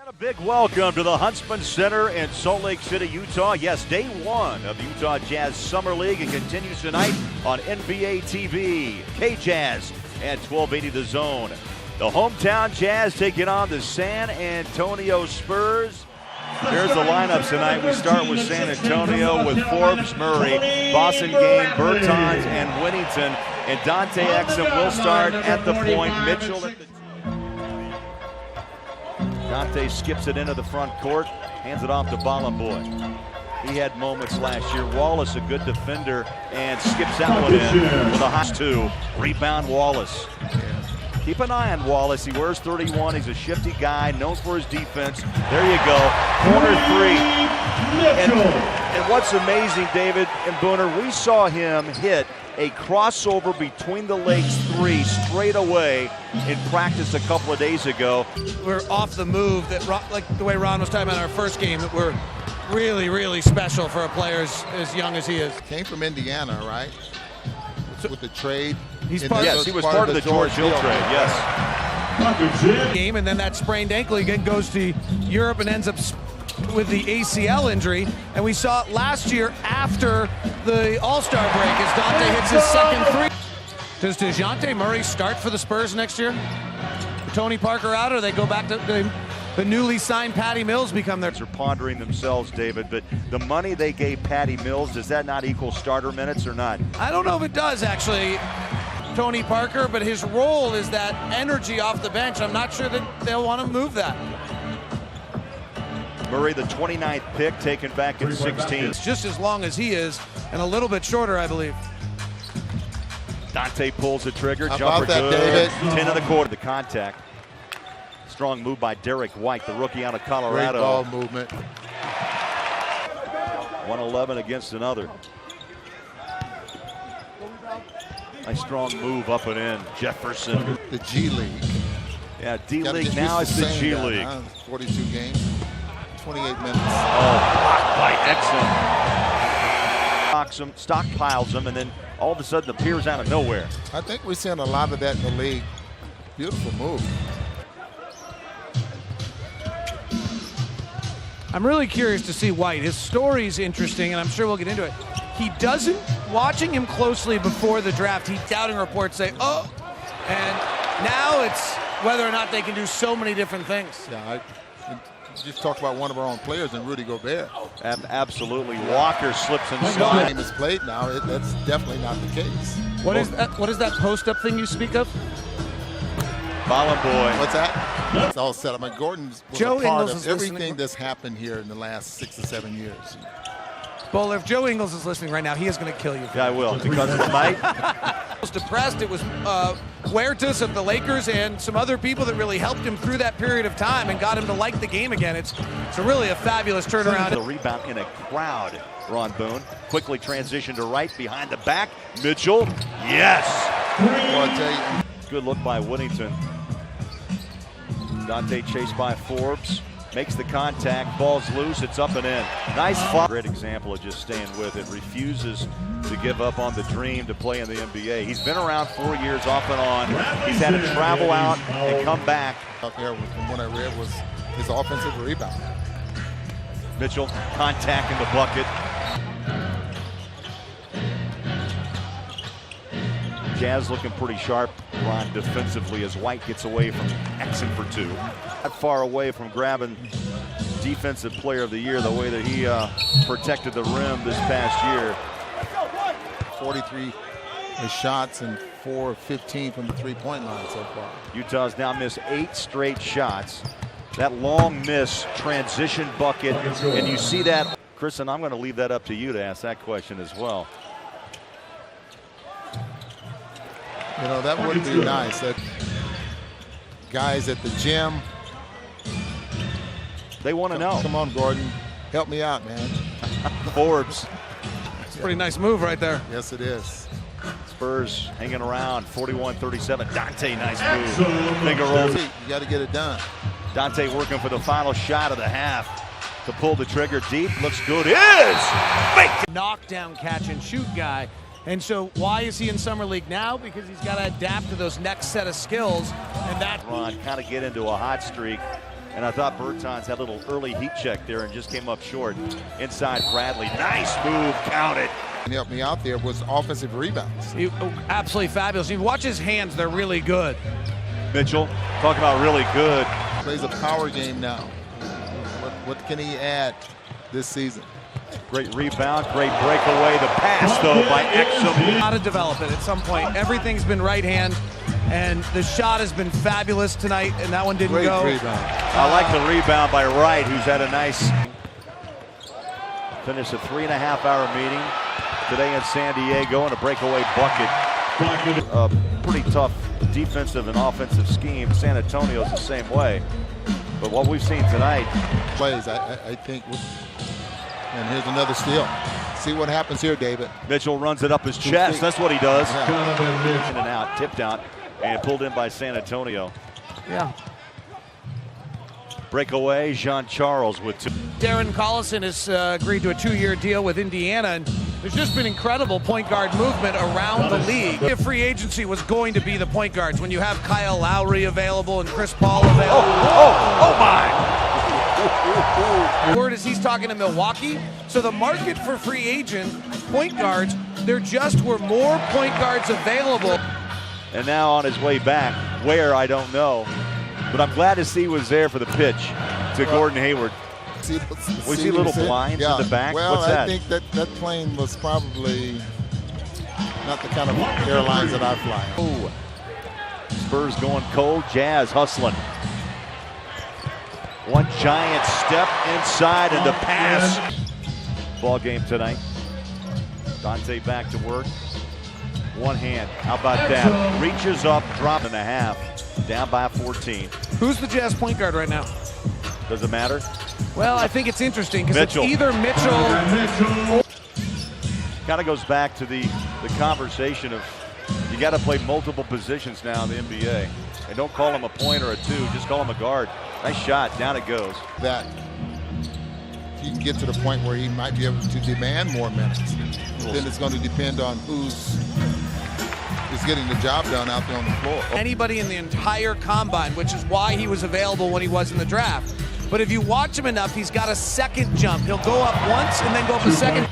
A big welcome to the Huntsman Center in Salt Lake City, Utah. Yes, day one of the Utah Jazz Summer League, and continues tonight on NBA TV, K-Jazz and 1280 The Zone. The hometown Jazz taking on the San Antonio Spurs. Here's the lineups tonight. We start with San Antonio with Forbes, Murray, Boston Game, Bertans, and Whittington. And Dante Exum will start at the point. Mitchell at the... Dante skips it into the front court, hands it off to Boy. He had moments last year. Wallace, a good defender, and skips that one in with a hot two. Rebound Wallace. Keep an eye on Wallace. He wears 31. He's a shifty guy, known for his defense. There you go. Corner three. And what's amazing, David and Booner, we saw him hit a crossover between the legs three straight away in practice a couple of days ago. We're off the move, that like the way Ron was talking about in our first game, that we're really, really special for a player as young as he is. Came from Indiana, right? With the trade. Yes, he was part of the George Hill trade, yes. Game, and then that sprained ankle again goes to Europe and ends up with the ACL injury. And we saw it last year after the All-Star break as Dante hits his second three. Does DeJounte Murray start for the Spurs next year? Tony Parker out, or they go back to the newly signed Patty Mills become their... Are pondering themselves, David, but the money they gave Patty Mills, does that not equal starter minutes or not? I don't know if it does, actually, Tony Parker, but his role is that energy off the bench. I'm not sure that they'll want to move that. Murray, the 29th pick, taken back in 16. It's just as long as he is, and a little bit shorter, I believe. Dante pulls the trigger, How jumper about that, good. David? 10 of the quarter. The contact. Strong move by Derek White, the rookie out of Colorado. Great ball movement. 111 against another. Nice strong move up and in. Jefferson. The G League. Yeah, D-League, now it's the G League. Huh? 42 games, 28 minutes. Oh, blocked by Exum. Stockpiles them, and then all of a sudden appears out of nowhere. I think we're seeing a lot of that in the league. Beautiful move. I'm really curious to see White. His story's interesting, and I'm sure we'll get into it. He doesn't, watching him closely before the draft, doubting reports say, oh, and now it's whether or not they can do so many different things. Yeah, I just talked about one of our own players, and Rudy Gobert. Absolutely. Walker slips inside. The game is played now. That's definitely not the case. What is that post-up thing you speak of? Boy. What's that? It's all set up. I mean, Gordon was Joe a part Ingles of is everything listening. that's happened here in the last 6 or 7 years. Bowler, if Joe Ingles is listening right now, he is going to kill you. Yeah, I will, because of the mic. I was depressed. It was Huertas of the Lakers and some other people that really helped him through that period of time and got him to like the game again. It's really a fabulous turnaround. The rebound in a crowd, Ron Boone. Quickly transitioned to right, behind the back. Mitchell, yes! Well, I tell you, Good look by Whittington. Dante chased by Forbes. Makes the contact, ball's loose, it's up and in. Nice foul. Great example of just staying with it. Refuses to give up on the dream to play in the NBA. He's been around 4 years off and on. He's had to travel out and come back. out there, from what I read, was his offensive rebound. Mitchell, contact in the bucket. Jazz looking pretty sharp, Ron, defensively as White gets away from Exum for two. Not far away from grabbing Defensive Player of the Year the way that he protected the rim this past year. 43 shots and 4 of 15 from the three-point line so far. Utah's now missed 8 straight shots. That long miss, transition bucket, and you see that. Kristen, I'm going to leave that up to you to ask that question as well. You know, that would be nice. That guys at the gym, They want to know. come on, Gordon, help me out, man. Forbes. It's a pretty nice move right there. Yes, it is. Spurs hanging around, 41-37. Dante, nice move. Finger rolls. You got to get it done. Dante working for the final shot of the half to pull the trigger deep. Looks good. Is! Knockdown catch and shoot guy. And so why is he in Summer League now? Because he's got to adapt to those next set of skills. And that Ron kind of get into a hot streak. And I thought Bertans had a little early heat check there and just came up short. Inside Bradley, nice move, count it. And helped me out there was offensive rebounds. Absolutely fabulous. You watch his hands, they're really good. Mitchell, talking about really good. Plays a power game now. What can he add this season? Great rebound, great breakaway. The pass, though, by Exum. How to develop it at some point. Everything's been right hand, and the shot has been fabulous tonight, and that one didn't Great go. rebound. I like the rebound by Wright, who's had a nice finish, a 3.5-hour meeting today in San Diego, and a breakaway bucket. A pretty tough defensive and offensive scheme. San Antonio's the same way. But what we've seen tonight. Plays, I think. And here's another steal. See what happens here, David. Mitchell runs it up his chest. That's what he does. Yeah. In and out, tipped out, and pulled in by San Antonio. Yeah. Breakaway, Jean-Charles with 2. Darren Collison has agreed to a 2-year deal with Indiana, and there's just been incredible point guard movement around the league. If free agency was going to be the point guards, when you have Kyle Lowry available and Chris Paul available. Oh my! Word is he's talking to Milwaukee. So the market for free agent point guards, there just were more point guards available. And now on his way back, where I don't know. But I'm glad to see he was there for the pitch to Gordon Hayward. Was he a little blind in the back? Well, What's that? I think that plane was probably not the kind of airlines that I fly on. Oh. Spurs going cold, Jazz hustling. One giant step inside and the pass. Ball game tonight. Dante back to work. One hand. How about that? Reaches up, drop and a half. Down by 14. Who's the Jazz point guard right now? Does it matter? Well, I think it's interesting because it's Mitchell. either Mitchell. Kind of goes back to the conversation of you got to play multiple positions now in the NBA. And don't call him a point or a 2, just call him a guard. Nice shot, down it goes. That he can get to the point where he might be able to demand more minutes. Then it's going to depend on who's getting the job done out there on the floor. Anybody in the entire combine, which is why he was available when he was in the draft. But if you watch him enough, he's got a second jump. He'll go up once and then go up a second.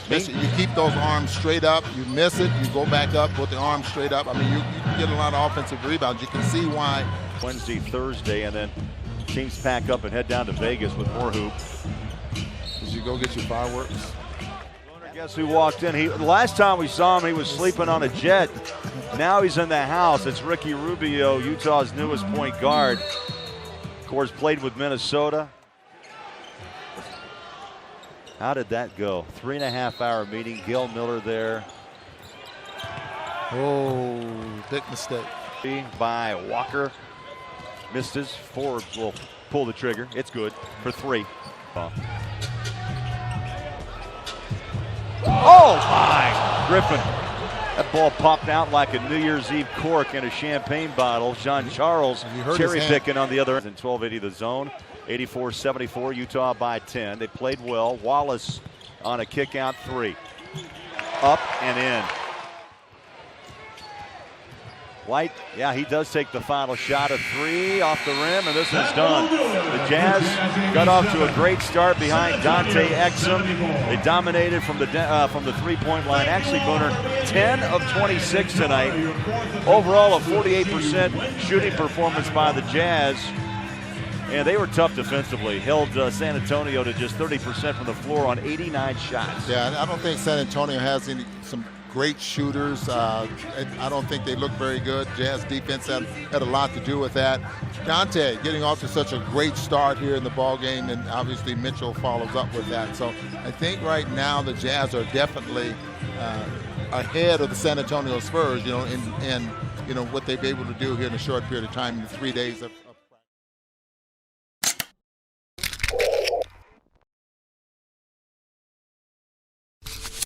You keep those arms straight up, you miss it, you go back up with the arms straight up. I mean, you can get a lot of offensive rebounds. You can see why. Wednesday, Thursday, and then teams pack up and head down to Vegas with more hoop. As you go get your fireworks. Guess who walked in? Last time we saw him, he was sleeping on a jet. Now he's in the house. It's Ricky Rubio, Utah's newest point guard. Of course, played with Minnesota. How did that go? 3.5-hour meeting. Gil Miller there. Oh, big mistake. By Walker. Missed his. Forbes will pull the trigger. It's good for 3. Oh my! Griffin. That ball popped out like a New Year's Eve cork in a champagne bottle. Jean-Charles cherry picking on the other end. 12-80 the zone. 84-74, Utah by 10. They played well. Wallace on a kick out 3. Up and in. White, yeah, he does take the final shot of 3 off the rim, and this is done. The Jazz got off to a great start behind Dante Exum. They dominated from the three-point line. Actually, Booner, 10 of 26 tonight. Overall, a 48% shooting performance by the Jazz. And they were tough defensively. Held San Antonio to just 30% from the floor on 89 shots. Yeah, I don't think San Antonio has some great shooters. I don't think they look very good. Jazz defense had a lot to do with that. Dante getting off to such a great start here in the ball game, and obviously Mitchell follows up with that. So I think right now the Jazz are definitely ahead of the San Antonio Spurs, and what they've been able to do here in a short period of time, in the 3 days of